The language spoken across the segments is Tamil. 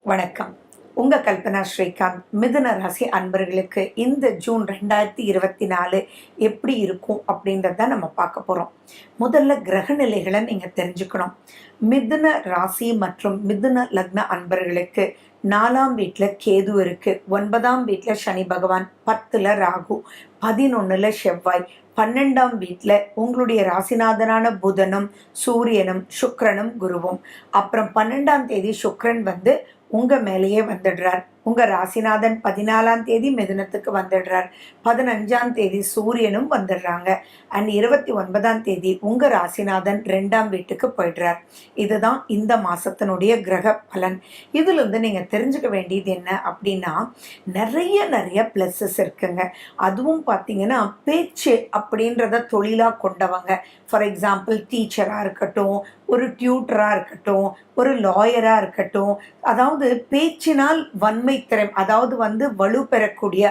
வணக்கம். உங்கள் கல்பனா ஸ்ரீகாந்த். மிதுன ராசி அன்பர்களுக்கு இந்த ஜூன் 2024 எப்படி இருக்கும் அப்படின்றத நம்ம பார்க்க போகிறோம். முதல்ல கிரக நிலைகளை நீங்கள் தெரிஞ்சுக்கணும். மிதுன ராசி மற்றும் மிதுன லக்ன அன்பர்களுக்கு 4ஆம் வீட்டில் கேது இருக்குது, 9ஆம் வீட்டில் சனி பகவான், 10ல் ராகு, 11ல் செவ்வாய், 12ஆம் வீட்டில் உங்களுடைய ராசிநாதனான புதனும் சூரியனும் சுக்கிரனும் குருவும். அப்புறம் 12ஆம் தேதி சுக்கிரன் வந்து உங்கள் மேலேயே வந்துடுறார். உங்கள் ராசிநாதன் 14ஆம் தேதி மிதுனத்துக்கு வந்துடுறார். 15ஆம் தேதி சூரியனும் வந்துடுறாங்க. அண்ட் 29ஆம் தேதி உங்கள் ராசிநாதன் 2ஆம் வீட்டுக்கு போயிடுறார். இதுதான் இந்த மாதத்தினுடைய கிரக பலன். இதிலிருந்து நீங்கள் தெரிஞ்சுக்க வேண்டியது என்ன அப்படின்னா, நிறைய ப்ளஸ்ஸஸ் இருக்குங்க. அதுவும் பார்த்தீங்கன்னா பேச்சு அப்படின்றத தொழிலாக கொண்டவங்க, ஃபார் எக்ஸாம்பிள் டீச்சராக இருக்கட்டும், ஒரு டியூட்டராக இருக்கட்டும், ஒரு லாயராக இருக்கட்டும், அதாவது பேச்சினால் வன்மை திறன், அதாவது வந்து வலு பெறக்கூடிய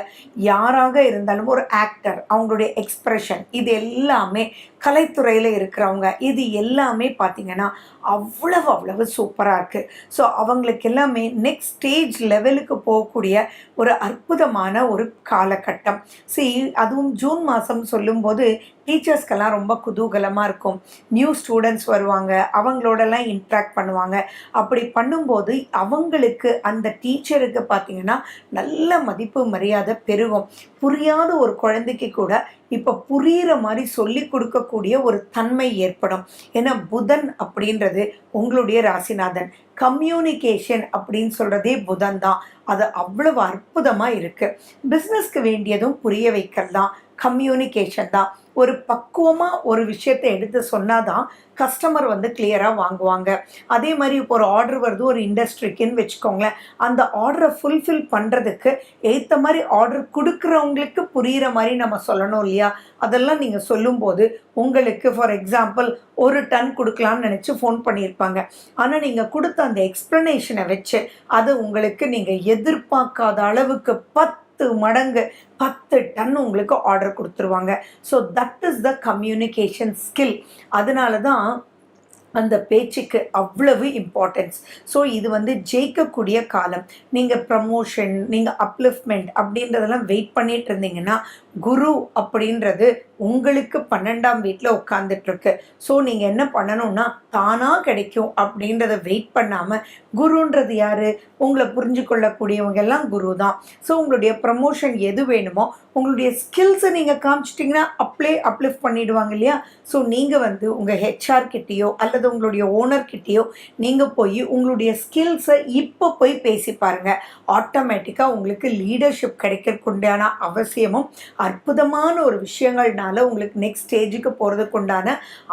யாராக இருந்தாலும், ஒரு ஆக்டர், அவங்களுடைய எக்ஸ்பிரஷன், இது எல்லாமே கலைத்துறையில் இருக்கிறவங்க, இது எல்லாமே பார்த்தீங்கன்னா அவ்வளவு சூப்பராக இருக்குது. ஸோ அவங்களுக்கு எல்லாமே நெக்ஸ்ட் ஸ்டேஜ் லெவலுக்கு போகக்கூடிய ஒரு அற்புதமான ஒரு காலகட்டம். அதுவும் ஜூன் மாதம் சொல்லும்போது டீச்சர்ஸ்க்கெல்லாம் ரொம்ப குதூகலமாக இருக்கும். நியூ ஸ்டூடெண்ட்ஸ் வருவாங்க, அவங்களோடலாம் இன்ட்ராக்ட் பண்ணுவாங்க. அப்படி பண்ணும்போது அவங்களுக்கு அந்த டீச்சருக்கு பார்த்தீங்கன்னா நல்ல மதிப்பு மரியாதை பெருகும். புரியாத ஒரு குழந்தைக்கு கூட இப்போ புரிகிற மாதிரி சொல்லி கொடுக்கக்கூடிய ஒரு தன்மை ஏற்படும். ஏன்னா புதன் அப்படின்றது உங்களுடைய ராசிநாதன். கம்யூனிகேஷன் அப்படின்னு சொல்கிறதே புதன் தான். அது அவ்வளவு அற்புதமாக இருக்குது. பிஸ்னஸ்க்கு வேண்டியதும் புரிய வைக்கலாம் கம்யூனிகேஷன் தான். ஒரு பக்குவமாக ஒரு விஷயத்தை எடுத்து சொன்னால் தான் கஸ்டமர் வந்து கிளியராக வாங்குவாங்க. அதே மாதிரி இப்போ ஒரு ஆர்டர் வருது ஒரு இண்டஸ்ட்ரிக்குன்னு வச்சுக்கோங்களேன், அந்த ஆர்டரை ஃபுல்ஃபில் பண்ணுறதுக்கு ஏற்ற மாதிரி ஆர்டர் கொடுக்குறவங்களுக்கு புரிகிற மாதிரி நம்ம சொல்லணும் இல்லையா? அதெல்லாம் நீங்கள் சொல்லும்போது உங்களுக்கு ஃபார் எக்ஸாம்பிள் 1 டன் கொடுக்கலான்னு நினச்சி ஃபோன் பண்ணியிருப்பாங்க. ஆனால் நீங்கள் கொடுத்த அந்த எக்ஸ்ப்ளனேஷனை வச்சு அது உங்களுக்கு நீங்கள் எதிர்பார்க்காத அளவுக்கு 10 மடங்கு 10 டன் உங்களுக்கு ஆர்டர் கொடுத்துருவாங்க. So that is the communication skill. அதனால தான் அந்த பேச்சுக்கு அவ்வளவு இம்பார்ட்டன்ஸ். ஸோ இது வந்து ஜெயிக்கக்கூடிய காலம். நீங்கள் ப்ரமோஷன், நீங்கள் அப்லிஃப்ட்மெண்ட் அப்படின்றதெல்லாம் வெயிட் பண்ணிட்டு இருந்தீங்கன்னா, குரு அப்படின்றது உங்களுக்கு 12ஆம் வீட்டில் உட்காந்துட்ருக்கு. ஸோ நீங்கள் என்ன பண்ணணும்னா, தானாக கிடைக்கும் அப்படின்றத வெயிட் பண்ணாமல், குருன்றது யார்? உங்களை புரிஞ்சு கொள்ளக்கூடியவங்க எல்லாம் குரு தான். ஸோ உங்களுடைய ப்ரமோஷன் எது வேணுமோ, உங்களுடைய ஸ்கில்ஸை நீங்கள் காமிச்சிட்டிங்கன்னா அப்லிஃப்ட் பண்ணிவிடுவாங்க இல்லையா? ஸோ நீங்கள் வந்து உங்கள் ஹெச்ஆர் கிட்டேயோ அல்லது உங்களுடைய ஓனர்கிட்டேயோ நீங்கள் போய் உங்களுடைய ஸ்கில்ஸை இப்போ போய் பேசி பாருங்கள். ஆட்டோமேட்டிக்காக உங்களுக்கு லீடர்ஷிப் கிடைக்கிறதுக்குண்டான அவசியமும் அற்புதமான ஒரு விஷயங்கள்னால உங்களுக்கு நெக்ஸ்ட் ஸ்டேஜுக்கு போகிறதுக்குண்டான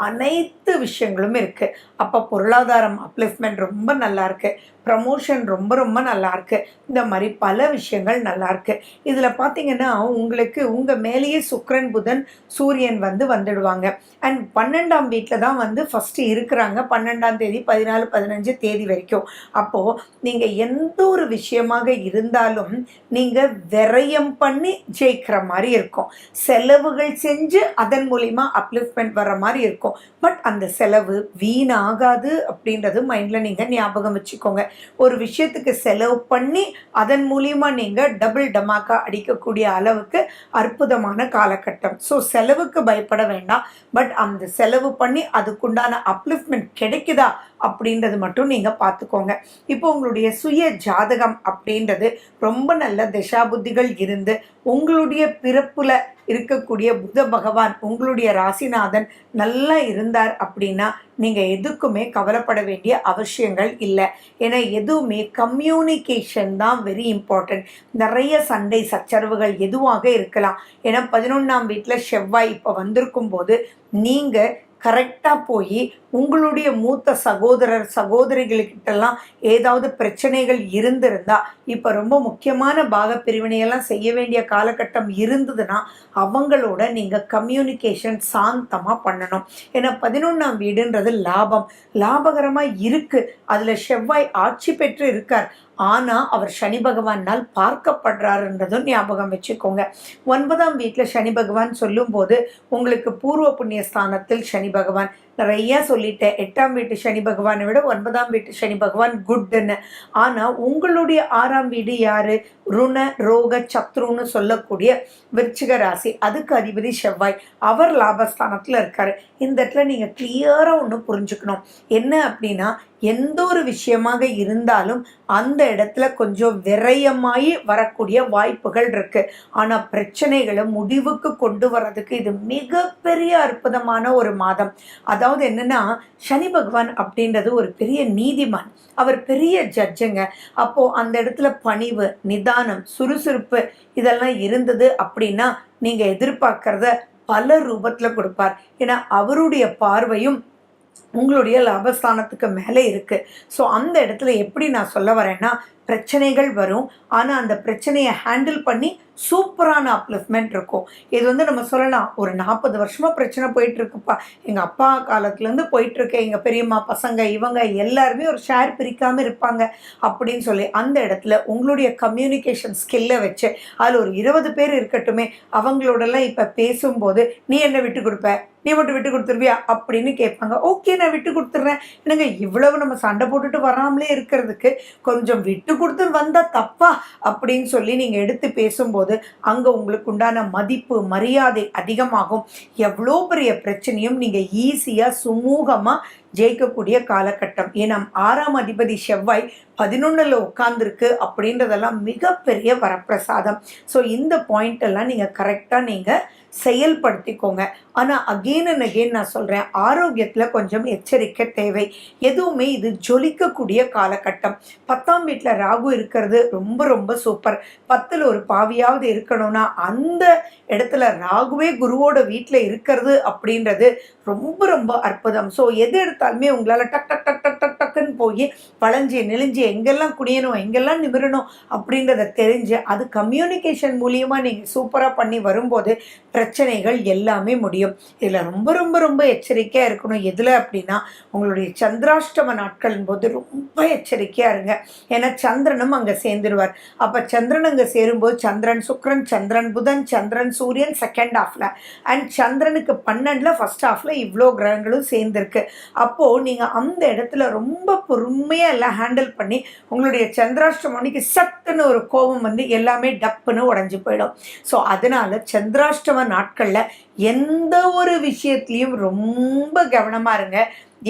அனைத்து விஷயங்களும் இருக்குது. அப்போ பொருளாதாரம் அப்லிஃப்ட்மெண்ட் ரொம்ப நல்லா இருக்குது, ப்ரமோஷன் ரொம்ப நல்லா இருக்குது. இந்த மாதிரி பல விஷயங்கள் நல்லா இருக்குது. இதில் பார்த்தீங்கன்னா உங்களுக்கு உங்கள் மேலேயே சுக்கிரன் புதன் சூரியன் வந்துடுவாங்க. அண்ட் 12ஆம் வீட்டில் தான் வந்து ஃபஸ்ட்டு இருக்கிறாங்க. 12ஆம் தேதி 14 15 தேதி வரைக்கும். அப்போது நீங்கள் எந்த ஒரு விஷயமாக இருந்தாலும் நீங்கள் விரயம் பண்ணி ஜெயிக்கிற மாதிரி இருக்கும். செலவுகள் செஞ்சு அதன் மூலிமா அப்லிஃப்ட்மெண்ட் வர மாதிரி இருக்கும். பட் அந்த செலவு வீணாகாது அப்படின்றது மைண்டில் நீங்கள் ஞாபகம் வச்சுக்கோங்க. ஒரு விஷயத்துக்கு செலவு பண்ணி அதன் மூலியமா நீங்கள் டபுள் டமாக்கா அடிக்கக்கூடிய அளவுக்கு அற்புதமான காலகட்டம். ஸோ செலவுக்கு பயப்பட வேண்டாம். பட் அந்த செலவு பண்ணி அதுக்குண்டான அப்லிஃப்ட்மெண்ட் கிடைக்குதா அப்படின்றது மட்டும் நீங்கள் பார்த்துக்கோங்க. இப்போ உங்களுடைய சுய ஜாதகம் அப்படின்றது ரொம்ப நல்ல திசாபுத்திகள் இருந்து உங்களுடைய பிறப்பில் இருக்கக்கூடிய புத பகவான் உங்களுடைய ராசிநாதன் நல்லா இருந்தார் அப்படின்னா நீங்கள் எதுக்குமே கவலைப்பட வேண்டிய அவசியங்கள் இல்லை. ஏன்னா எதுவுமே கம்யூனிகேஷன் தான் வெரி இம்பார்ட்டன்ட். நிறைய சண்டை சச்சரவுகள் எதுவாக இருக்கலாம். ஏன்னா 11ஆம் வீட்டில் செவ்வாய் இப்போ வந்திருக்கும் போது நீங்கள் கரெக்டாக போய் உங்களுடைய மூத்த சகோதரர் சகோதரிகளுக்கிட்டெல்லாம் ஏதாவது பிரச்சனைகள் இருந்திருந்தால், இப்போ ரொம்ப முக்கியமான பிரிவினையெல்லாம் செய்ய வேண்டிய காலகட்டம் இருந்ததுன்னா அவங்களோட நீங்கள் கம்யூனிகேஷன் சாந்தமாக பண்ணணும். ஏன்னா 11ஆம் வீடுன்றது லாபகரமாக இருக்குது. அதில் செவ்வாய் ஆட்சி பெற்று இருக்கார். ஆனால் அவர் சனி பகவானால் பார்க்கப்படுறாருன்றதும் ஞாபகம் வச்சுக்கோங்க. 9ஆம் வீட்டில் சனி பகவான் சொல்லும்போது உங்களுக்கு பூர்வ புண்ணிய ஸ்தானத்தில் சனி பகவான், நிறைய சொல்லிட்டேன். 8ஆம் வீட்டு சனி பகவானை விட 9ஆம் வீட்டு சனி பகவான் குட்ன்னு. ஆனால் உங்களுடைய 6ஆம் வீடு யாரு? ருண ரோக சத்ருன்னு சொல்லக்கூடிய விருச்சிக ராசி. அதுக்கு அதிபதி செவ்வாய். அவர் லாபஸ்தானத்தில் இருக்காரு. இந்த இடத்துல நீங்கள் கிளியராக ஒன்று புரிஞ்சுக்கணும். என்ன அப்படின்னா, எந்த ஒரு விஷயமாக இருந்தாலும் அந்த இடத்துல கொஞ்சம் விரயமாயி வரக்கூடிய வாய்ப்புகள் இருக்கு. ஆனால் பிரச்சனைகளை முடிவுக்கு கொண்டு வர்றதுக்கு இது மிகப்பெரிய அற்புதமான ஒரு மாதம். அதாவது என்னன்னா, சனி பகவான் அப்படின்றது ஒரு பெரிய நீதிமான், அவர் பெரிய ஜட்ஜுங்க. அப்போ அந்த இடத்துல பணிவு, நிதானம், சுறுசுறுப்பு இதெல்லாம் இருந்தது அப்படின்னா நீங்க எதிர்பார்க்கறத பல ரூபத்துல கொடுப்பார். ஏன்னா அவருடைய பார்வையும் உங்களுடைய லாபஸ்தானத்துக்கு மேலே இருக்குது. ஸோ அந்த இடத்துல எப்படி நான் சொல்ல வரேன்னா, பிரச்சனைகள் வரும். ஆனால் அந்த பிரச்சனையை ஹேண்டில் பண்ணி சூப்பரான அப்லிஃப்ட்மெண்ட் இருக்கும். இது நம்ம சொல்லலாம், ஒரு 40 வருஷமாக பிரச்சனை போயிட்டுருக்குப்பா, எங்கள் அப்பா காலத்துலேருந்து போயிட்டுருக்கு, எங்கள் பெரியம்மா பசங்க இவங்க எல்லாருமே ஒரு ஷேர் பிரிக்காமல் இருப்பாங்க அப்படின்னு சொல்லி அந்த இடத்துல உங்களுடைய கம்யூனிகேஷன் ஸ்கில்லை வச்சு அதில் ஒரு 20 பேர் இருக்கட்டுமே, அவங்களோடலாம் இப்போ பேசும்போது நீ என்ன விட்டு கொடுப்ப, நீ மட்டும் விட்டு கொடுத்துருவியா அப்படின்னு கேட்பாங்க. ஓகே, நான் விட்டு கொடுத்துட்றேன். என்னங்க இவ்வளவு நம்ம சண்டை போட்டுட்டு வராமலே இருக்கிறதுக்கு கொஞ்சம் விட்டு கொடுத்து வந்தால் தப்பா அப்படின்னு சொல்லி நீங்கள் எடுத்து பேசும்போது அங்கே உங்களுக்கு உண்டான மதிப்பு மரியாதை அதிகமாகும். எவ்வளோ பெரிய பிரச்சனையும் நீங்கள் ஈஸியாக சுமூகமாக ஜெயிக்கக்கூடிய காலகட்டம். ஏன்னா 6ஆம் அதிபதி செவ்வாய் 11ல் உட்கார்ந்துருக்கு அப்படின்றதெல்லாம் மிகப்பெரிய வரப்பிரசாதம். ஸோ இந்த பாயிண்ட் எல்லாம் நீங்கள் கரெக்டாக நீங்கள் செயல்படுத்திக்கோங்க. ஆனால் அகெயின் அண்ட் அகெயின் நான் சொல்கிறேன், ஆரோக்கியத்தில் கொஞ்சம் எச்சரிக்கை தேவை. எதுவுமே இது ஜொலிக்கக்கூடிய காலகட்டம். 10ஆம் வீட்டில் ராகு இருக்கிறது ரொம்ப ரொம்ப சூப்பர். 10ல் ஒரு பாவியாவது இருக்கணும்னா அந்த இடத்துல ராகுவே குருவோட வீட்டில் இருக்கிறது அப்படின்றது ரொம்ப ரொம்ப அற்புதம். ஸோ எது எடுத்தாலுமே உங்களால் டக் டக் டக் டக் டக் டக்குன்னு போய் வளைஞ்சி நெளிஞ்சு எங்கெல்லாம் குனியணும் எங்கெல்லாம் நிமிரணும் அப்படின்றத தெரிஞ்சு அது கம்யூனிகேஷன் மூலியமாக நீங்கள் சூப்பராக பண்ணி வரும்போது பிரச்சனைகள் எல்லாமே முடியும். இதில் ரொம்ப ரொம்ப ரொம்ப எச்சரிக்கையாக இருக்கணும். எதில் அப்படின்னா, உங்களுடைய சந்திராஷ்டம நாட்களின் போது ரொம்ப எச்சரிக்கையாக இருங்க. ஏன்னா சந்திரனும் அங்கே சேர்ந்துருவார். அப்போ சந்திரன் அங்கே சேரும்போது சந்திரன் சுக்கிரன், சந்திரன் புதன், சந்திரன் சூரியன் செகண்ட் ஹாஃபில், அண்ட் சந்திரனுக்கு 12ல் ஃபர்ஸ்ட் ஹாஃபில் இவ்வளோ கிரகங்களும் சேர்ந்துருக்கு. அப்போது நீங்கள் அந்த இடத்துல ரொம்ப பொறுமையாக எல்லாம் ஹேண்டில் பண்ணி உங்களுடைய சந்திராஷ்டமணிக்கு சட்டுன்னு ஒரு கோபம் வந்து எல்லாமே டப்புன்னு உடஞ்சி போயிடும். ஸோ அதனால் சந்திராஷ்டம நாட்களில் எந்த ஒரு விஷயத்துலையும் ரொம்ப கவனமாக இருங்க.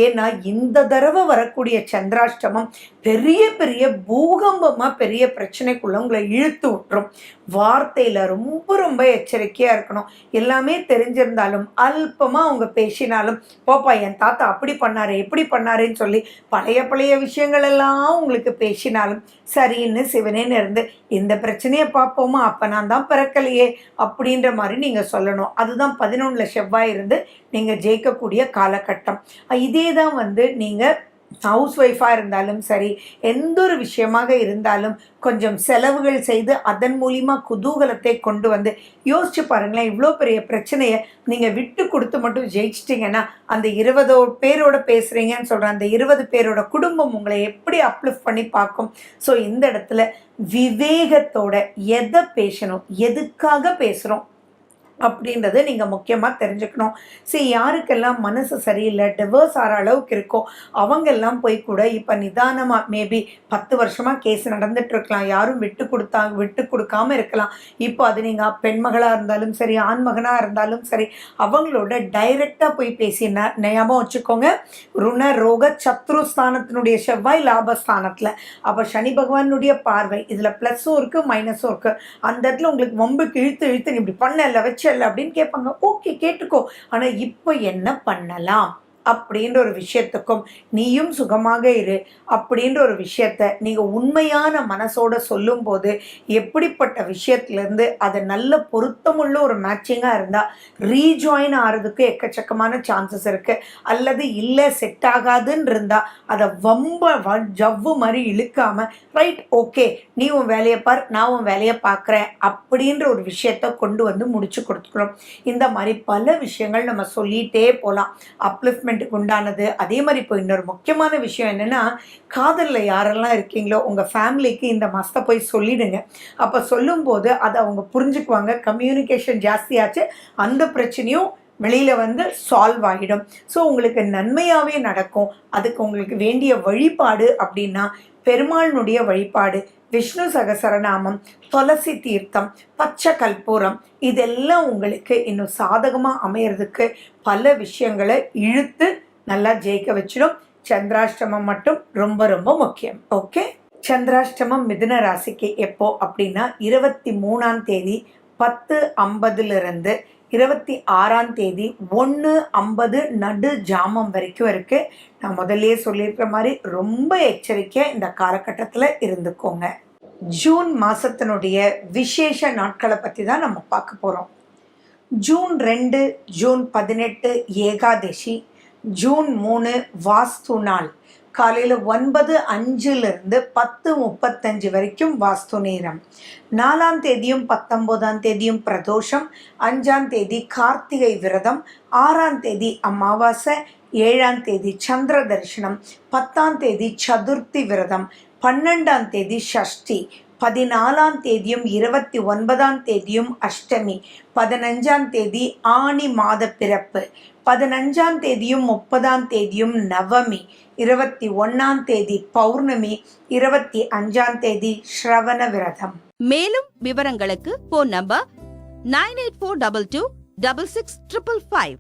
ஏன்னா இந்த தடவை வரக்கூடிய சந்திராஷ்டமம் பெரிய பெரிய பூகம்பமாக பெரிய பிரச்சனைக்குள்ள உங்களை இழுத்து விட்டுரும். வார்த்தையில் ரொம்ப ரொம்ப எச்சரிக்கையாக இருக்கணும். எல்லாமே தெரிஞ்சிருந்தாலும் அல்பமாக அவங்க பேசினாலும், போப்பா என் தாத்தா அப்படி பண்ணாரு எப்படி பண்ணாருன்னு சொல்லி பழைய பழைய விஷயங்கள் எல்லாம் உங்களுக்கு பேசினாலும் சரின்னு சிவனேன்னு இருந்து இந்த பிரச்சனையை பார்ப்போமா, அப்போ நான் தான் பிறக்கலையே அப்படின்ற மாதிரி நீங்கள் சொல்லணும். அதுதான் 11ல் செவ்வாய் இருந்து நீங்கள் ஜெயிக்கக்கூடிய காலகட்டம். இதே தான் நீங்கள் ஹவுஸ் ஒய்ஃபாக இருந்தாலும் சரி, எந்த ஒரு விஷயமாக இருந்தாலும் கொஞ்சம் செலவுகள் செய்து அதன் மூலிமா குதூகலத்தை கொண்டு வந்து யோசிச்சு பாருங்களேன். இவ்வளோ பெரிய பிரச்சனையை நீங்கள் விட்டு கொடுத்து மட்டும் ஜெயிச்சிட்டிங்கன்னா அந்த 20 பேரோட பேசுகிறீங்கன்னு சொல்கிறேன், அந்த 20 பேரோட குடும்பம் உங்களை எப்படி அப்லிஃப்ட் பண்ணி பார்க்கும். ஸோ இந்த இடத்துல விவேகத்தோட எதை பேசணும், எதுக்காக பேசுகிறோம் அப்படின்றத நீங்கள் முக்கியமாக தெரிஞ்சுக்கணும். சரி, யாருக்கெல்லாம் மனசு சரியில்லை, டிவோர்ஸ் ஆகிற அளவுக்கு இருக்கோ அவங்கெல்லாம் போய் கூட இப்போ நிதானமாக மேபி 10 வருஷமாக கேஸ் நடந்துட்டு இருக்கலாம், யாரும் விட்டு கொடுக்காம இருக்கலாம். இப்போ அது நீங்கள் பெண்மகளாக இருந்தாலும் சரி, ஆண்மகனாக இருந்தாலும் சரி, அவங்களோட டைரெக்டாக போய் பேசினா ஞாபகம் வச்சுக்கோங்க. ருண ரோக சத்ருஸ்தானத்தினுடைய செவ்வாய் லாபஸ்தானத்தில், அப்போ சனி பகவானுடைய பார்வை இதில் ப்ளஸ்ஸும் இருக்குது மைனஸும் இருக்குது. அந்த இடத்துல உங்களுக்கு வம்புக்கு இழுத்து இப்படி பண்ணல வச்சு அப்படின்னு கேட்பாங்க. ஓகே, கேட்டுக்கோ. ஆனா இப்ப என்ன பண்ணலாம் அப்படின்ற ஒரு விஷயத்துக்கும் நீயும் சுகமாக இரு அப்படின்ற ஒரு விஷயத்த நீங்கள் உண்மையான மனசோட சொல்லும்போது எப்படிப்பட்ட விஷயத்துலேருந்து அது நல்ல பொருத்தமுள்ள ஒரு மேட்சிங்காக இருந்தால் ரீஜாயின் ஆகிறதுக்கு எக்கச்சக்கமான சான்சஸ் இருக்குது. அல்லது இல்லை செட் ஆகாதுன்னு இருந்தால் அதை ஜவ்வு மாதிரி இழுக்காமல் ரைட் ஓகே நீ உன் வேலையை பார், நான் உன் வேலையை பார்க்குறேன் அப்படின்ற ஒரு விஷயத்த கொண்டு வந்து முடிச்சு கொடுத்துக்கிறோம். இந்த மாதிரி பல விஷயங்கள் நம்ம சொல்லிகிட்டே போகலாம் அப்லிஃப்ட்மெண்ட்டுக்கு உண்டானது. அதே மாதிரி இப்போ இன்னொரு முக்கியமான விஷயம் என்னென்னா, காதலில் யாரெல்லாம் இருக்கீங்களோ உங்கள் ஃபேமிலிக்கு இந்த மாதத்தை போய் சொல்லிடுங்க. அப்போ சொல்லும்போது அதை அவங்க புரிஞ்சுக்குவாங்க. கம்யூனிகேஷன் ஜாஸ்தியாச்சு, அந்த பிரச்சனையும் வெளியில் வந்து சால்வ் ஆகிடும். ஸோ உங்களுக்கு நன்மையாகவே நடக்கும். அதுக்கு உங்களுக்கு வேண்டிய வழிபாடு அப்படின்னா பெருமாளினுடைய வழிபாடு, விஷ்ணு சகசரநாமம், துளசி தீர்த்தம், பச்சை கற்பூரம், இதெல்லாம் உங்களுக்கு இன்னும் சாதகமாக அமையறதுக்கு பல விஷயங்களை இழுத்து நல்லா ஜெயிக்க வச்சிடும். சந்திராஷ்டமம் மட்டும் ரொம்ப ரொம்ப முக்கியம். ஓகே, சந்திராஷ்டமம் மிதுன ராசிக்கு எப்போ அப்படின்னா 23ஆம் தேதி 10:50 26ஆம் தேதி 1:50 நடு ஜாமம் வரைக்கும் இருக்கு. நான் முதல்லயே சொல்லியிருக்கிற மாதிரி ரொம்ப எச்சரிக்கையாக இந்த காலகட்டத்தில் இருந்துக்கோங்க. ஜூன் மாதத்தினுடைய விசேஷ நாட்களை பற்றி தான் நம்ம பார்க்க போகிறோம். ஜூன் 2, ஜூன் 18 ஏகாதசி, ஜூன் 3 வாஸ்து நாள். காலையில் 9:05 10:35 வரைக்கும் வாஸ்து நேரம். 4ஆம் தேதியும் 19ஆம் தேதியும் பிரதோஷம், 5ஆம் தேதி கார்த்திகை விரதம், 6ஆம் தேதி அமாவாசை, 7ஆம் தேதி சந்திர தரிசனம், 10ஆம் தேதி சதுர்த்தி விரதம், 12ஆம் தேதி ஷஷ்டி, 14ஆம் தேதியும் 29ஆம் தேதியும் அஷ்டமி, 15ஆம் தேதி ஆனி மாத பிறப்பு, 15ஆம் தேதியும் 30ஆம் தேதியும் நவமி, 21ஆம் தேதி பௌர்ணமி, 25ஆம் தேதி ஸ்ரவண விரதம். மேலும் விவரங்களுக்கு போன் நம்பர் 9842226655.